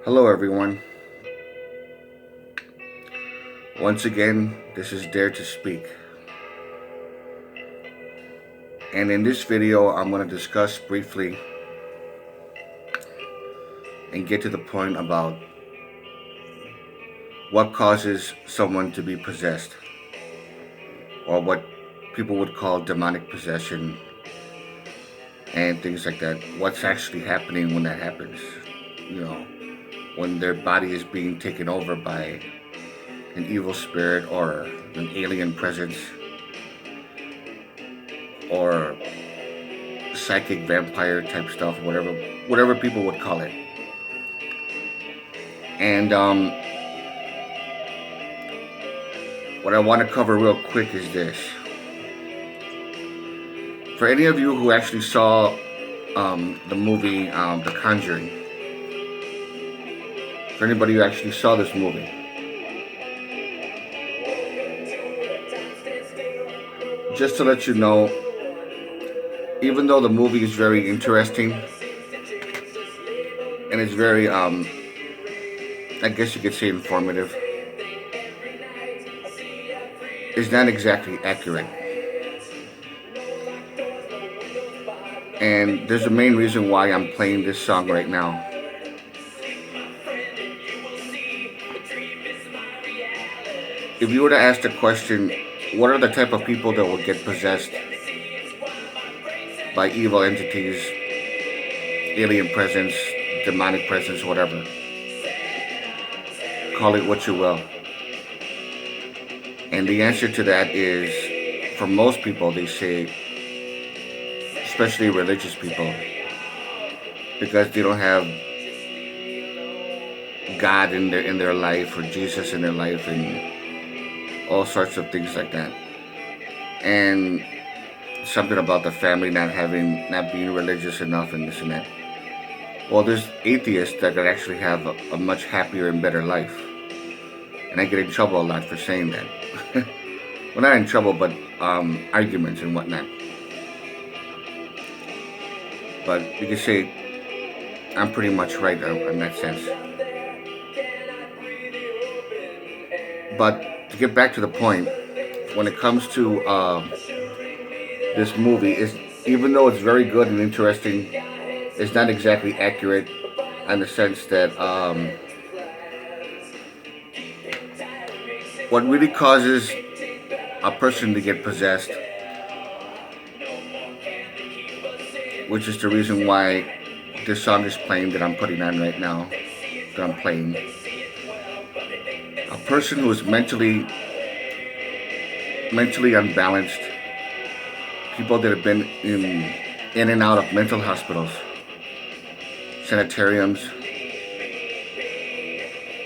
Hello, everyone. Once again, this is Dare to Speak. And in this video, I'm going to discuss briefly and get to the point about what causes someone to be possessed, or what people would call demonic possession and things like that. What's actually happening when that happens? You know, when their body is being taken over by an evil spirit or an alien presence or psychic vampire type stuff, whatever people would call it. And what I want to cover real quick is this. For any of you who actually saw the movie The Conjuring, for anybody who actually saw this movie, just to let you know, even though the movie is very interesting and it's very, I guess you could say, informative, it's not exactly accurate. And there's a main reason why I'm playing this song right now. If you were to ask the question, what are the type of people that will get possessed by evil entities, alien presence, demonic presence, whatever, call it what you will. And the answer to that is, for most people, they say, especially religious people, because they don't have God in their life, or Jesus in their life, and all sorts of things like that. And something about the family not being religious enough, and this and that. Well, there's atheists that could actually have a much happier and better life. And I get in trouble a lot for saying that. Well, not in trouble, but arguments and whatnot. But you can say I'm pretty much right in that sense. But to get back to the point, when it comes to this movie, even though it's very good and interesting, it's not exactly accurate in the sense that what really causes a person to get possessed, which is the reason why this song is playing that I'm putting on right now, that I'm playing. A person who is mentally unbalanced, people that have been in and out of mental hospitals, sanitariums,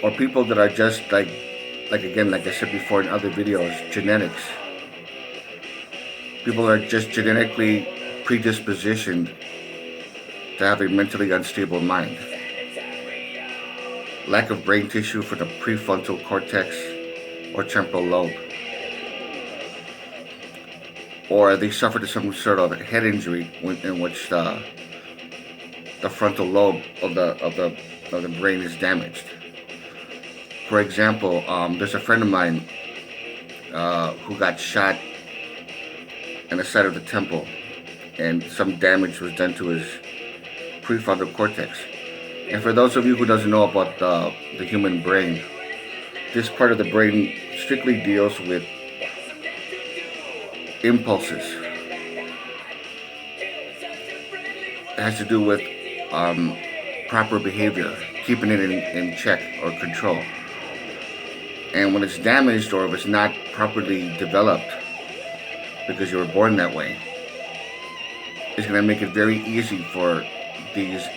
or people that are just like I said before in other videos, genetics. People are just genetically predispositioned to have a mentally unstable mind. Lack of brain tissue for the prefrontal cortex or temporal lobe. Or they suffered some sort of head injury in which the frontal lobe of the brain is damaged. For example, there's a friend of mine who got shot in the side of the temple, and some damage was done to his prefrontal cortex. And for those of you who doesn't know about the human brain, this part of the brain strictly deals with impulses. It has to do with proper behavior, keeping it in check or control. And when it's damaged, or if it's not properly developed, because you were born that way, it's going to make it very easy for these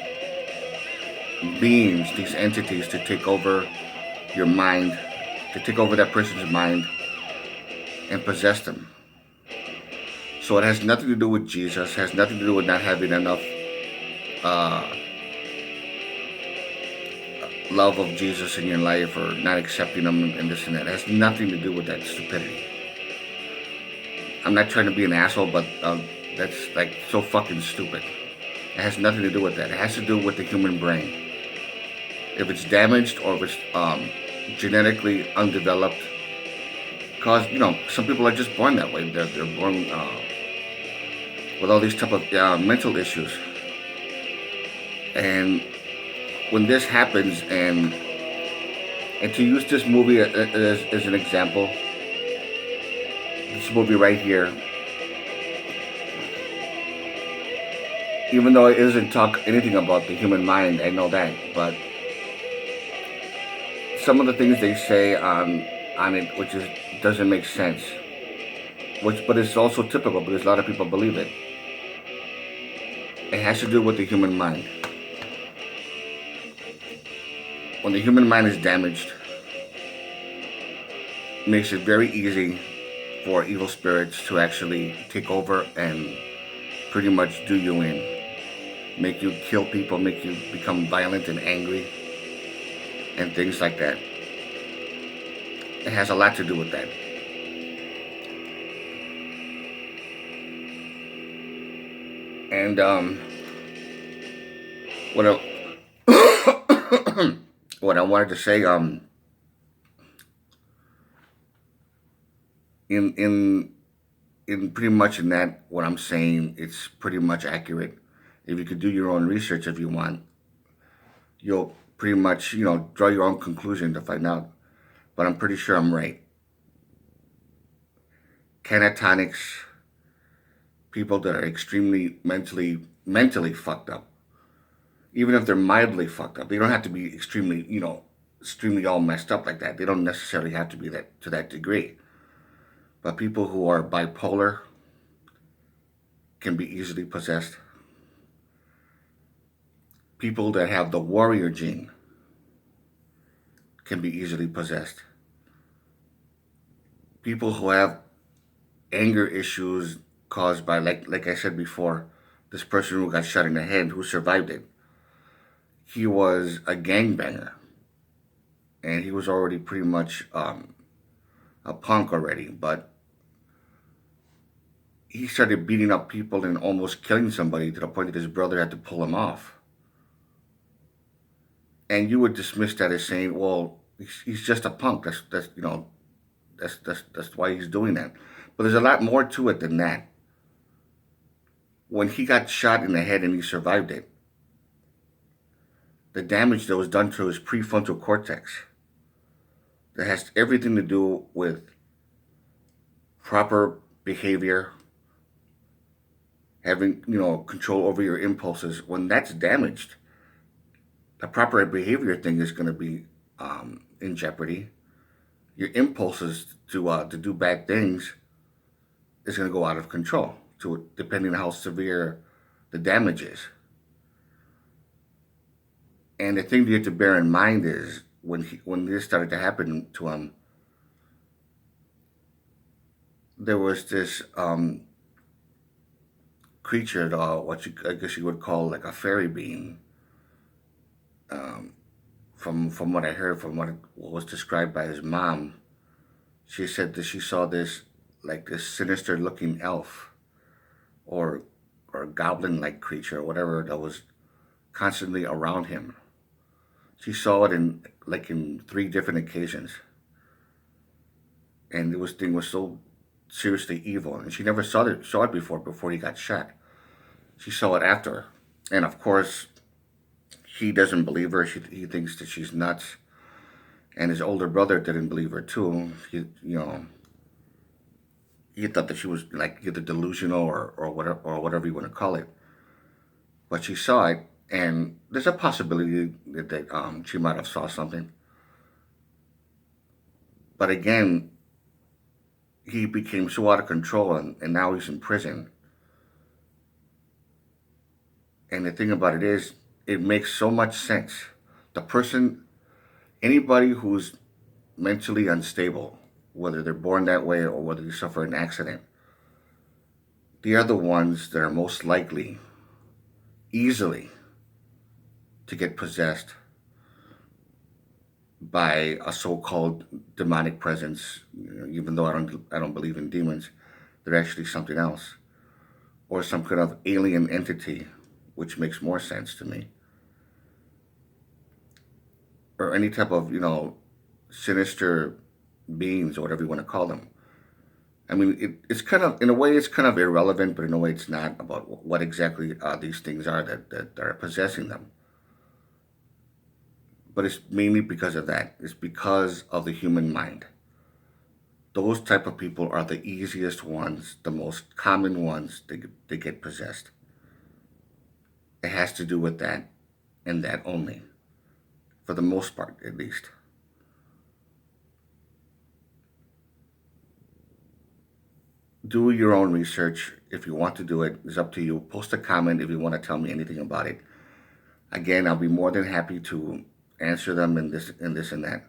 beings, these entities, to take over your mind, to take over that person's mind and possess them. So it has nothing to do with Jesus, has nothing to do with not having enough love of Jesus in your life, or not accepting him and this and that. It has nothing to do with that stupidity. I'm not trying to be an asshole, but that's like so fucking stupid. It has nothing to do with that. It has to do with the human brain. if it's damaged or if it's genetically undeveloped. Cause some people are just born that way. They're born with all these type of mental issues. And when this happens, and to use this movie as an example, this movie right here, even though it doesn't talk anything about the human mind, I know that, but some of the things they say on it, which is doesn't make sense, but it's also typical because a lot of people believe it. It has to do with the human mind. When the human mind is damaged, it makes it very easy for evil spirits to actually take over and pretty much do you in, make you kill people, make you become violent and angry, and things like that. It has a lot to do with that. And what I, what I wanted to say, in pretty much in that, what I'm saying, it's pretty much accurate. If you could do your own research if you want, you'll pretty much draw your own conclusion to find out. But I'm pretty sure I'm right. Catatonics, people that are extremely mentally fucked up, even if they're mildly fucked up, they don't have to be extremely all messed up like that. They don't necessarily have to be that to that degree. But people who are bipolar can be easily possessed. People that have the warrior gene can be easily possessed. People who have anger issues caused by, like I said before, this person who got shot in the head, who survived it, he was a gangbanger, and he was already pretty much a punk already, but he started beating up people and almost killing somebody to the point that his brother had to pull him off. And you would dismiss that as saying, "Well, he's just a punk. That's why he's doing that." But there's a lot more to it than that. When he got shot in the head and he survived it, the damage that was done to his prefrontal cortex, that has everything to do with proper behavior, having control over your impulses. When that's damaged, the proper behavior thing is going to be in jeopardy. Your impulses to do bad things is going to go out of control, depending on how severe the damage is. And the thing you have to bear in mind is when this started to happen to him, there was this creature, I guess you would call like a fairy being. Um, from what I heard, from what was described by his mom, she said that she saw this sinister looking elf, or goblin like creature, or whatever, that was constantly around him. She saw it in three different occasions, and it was thing was so seriously evil, and she never saw it before he got shot. She saw it after, and of course he doesn't believe her. He thinks that she's nuts, and his older brother didn't believe her too. He thought that she was like either delusional or whatever you want to call it. But she saw it, and there's a possibility that she might have saw something. But again, he became so out of control, and now he's in prison. And the thing about it is, it makes so much sense. The person, anybody who's mentally unstable, whether they're born that way or whether they suffer an accident, they are the ones that are most likely, easily, to get possessed by a so-called demonic presence. Even though I don't believe in demons, they're actually something else, or some kind of alien entity, which makes more sense to me. or any type of, sinister beings or whatever you want to call them. I mean, it's kind of, in a way, it's kind of irrelevant, but in a way, it's not about what exactly these things are that are possessing them. But it's mainly because of that. It's because of the human mind. Those type of people are the easiest ones, the most common ones that get possessed. It has to do with that and that only, for the most part, at least. Do your own research if you want to do it. It's up to you. Post a comment if you want to tell me anything about it. Again, I'll be more than happy to answer them in this and that.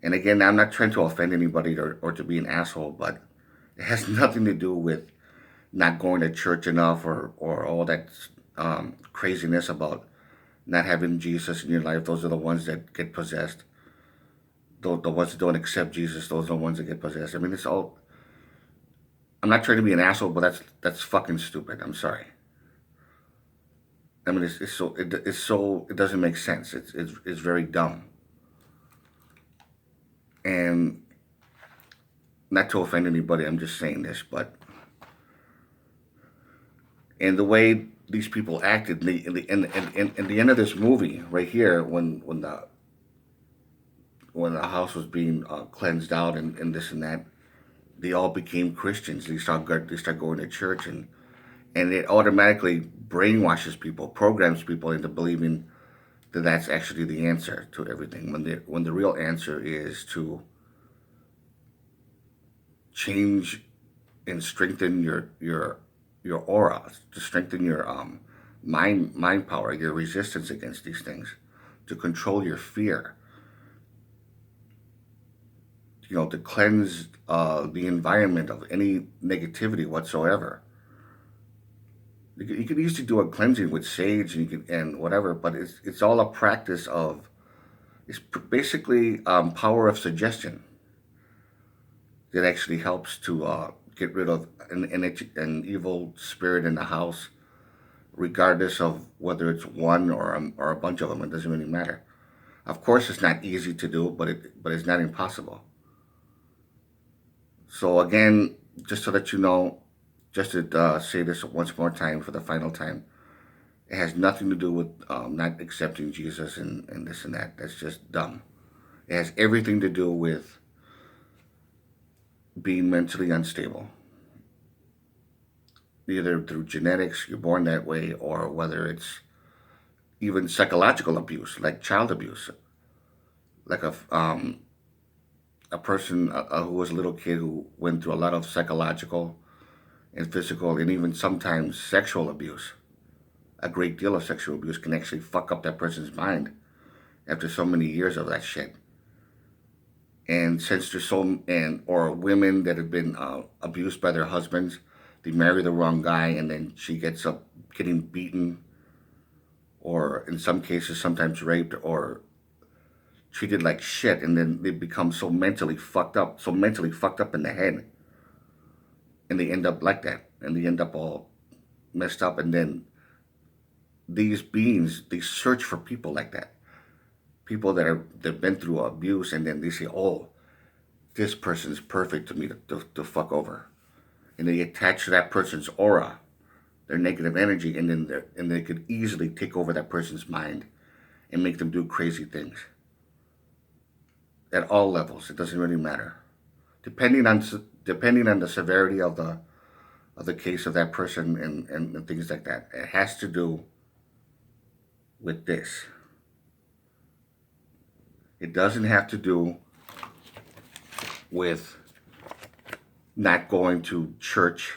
And again, I'm not trying to offend anybody or to be an asshole, but it has nothing to do with not going to church enough or all that craziness about not having Jesus in your life. Those are the ones that get possessed. The ones that don't accept Jesus, those are the ones that get possessed. I mean, it's all. I'm not trying to be an asshole, but that's fucking stupid. I'm sorry. I mean, it doesn't make sense. It's very dumb. And not to offend anybody, I'm just saying this, but and the way these people acted in the end of this movie right here, when the house was being cleansed out and this and that, they all became Christians. They start going to church, and it automatically brainwashes people, programs people into believing that that's actually the answer to everything. When the real answer is to change and strengthen your aura, to strengthen your mind power, your resistance against these things, to control your fear, to cleanse the environment of any negativity whatsoever. You can easily do a cleansing with sage and whatever, but it's all a practice of. It's basically power of suggestion that actually helps to get rid of an evil spirit in the house, regardless of whether it's one or a bunch of them. It doesn't really matter. Of course, it's not easy to do, but it's not impossible. So again, just so that you know, just to say this once more time for the final time, it has nothing to do with not accepting Jesus and this and that. That's just dumb. It has everything to do with being mentally unstable, either through genetics, you're born that way, or whether it's even psychological abuse, like child abuse, like a person who was a little kid who went through a lot of psychological and physical and even sometimes sexual abuse. A great deal of sexual abuse can actually fuck up that person's mind after so many years of that shit. And since there's or women that have been abused by their husbands, they marry the wrong guy and then she gets up getting beaten, or in some cases sometimes raped or treated like shit, and then they become so mentally fucked up in the head, and they end up like that, and they end up all messed up, and then these beings, they search for people like that, people that've been through abuse, and then they say, oh, this person's perfect to me to fuck over, and they attach to that person's aura, their negative energy, and then they could easily take over that person's mind and make them do crazy things at all levels. It doesn't really matter, depending on the severity of the case of that person and things like that. It has to do with this. It doesn't have to do with not going to church,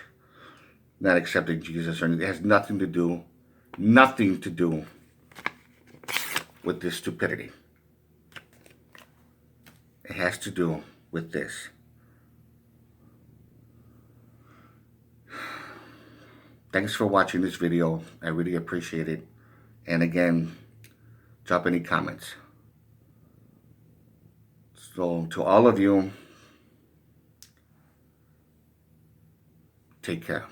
not accepting Jesus, or anything. It has nothing to do with this stupidity. It has to do with this. Thanks for watching this video. I really appreciate it. And again, drop any comments. So to all of you, take care.